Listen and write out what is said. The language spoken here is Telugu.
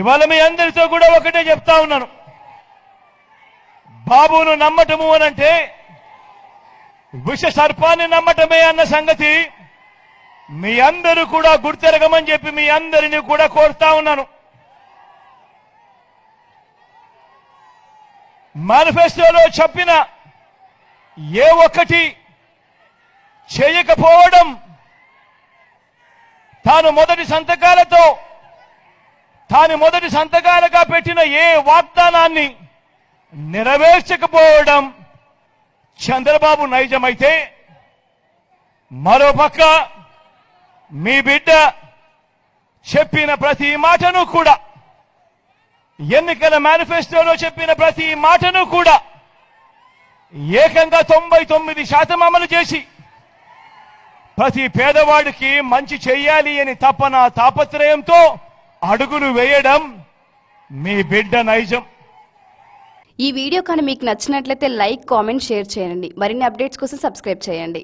ఇవాళ మీ అందరితో కూడా ఒకటే చెప్తా ఉన్నాను, బాబును నమ్మటము అనంటే విష సర్పాన్ని నమ్మటమే అన్న సంగతి మీ అందరూ కూడా గుర్తెరగమని చెప్పి మీ అందరినీ కూడా కోరుతా ఉన్నాను. మేనిఫెస్టోలో చెప్పిన ఏ ఒక్కటి చేయకపోవడం, తాను మొదటి సంతకాలుగా పెట్టిన ఏ వాగ్దానాన్ని నెరవేర్చకపోవడం చంద్రబాబు నైజమైతే, మరోపక్క మీ బిడ్డ చెప్పిన ప్రతి మాటను కూడా, ఎన్నికల మేనిఫెస్టోలో చెప్పిన ప్రతి మాటను కూడా ఏకంగా 99% అమలు చేసి ప్రతి పేదవాడికి మంచి చెయ్యాలి అని తాపత్రయంతో అడుగులు వేయడం మీ బిడ్డ నైజం. ఈ వీడియో కానీ మీకు నచ్చినట్లయితే లైక్, కామెంట్, షేర్ చేయండి. మరిన్ని అప్డేట్స్ కోసం సబ్స్క్రైబ్ చేయండి.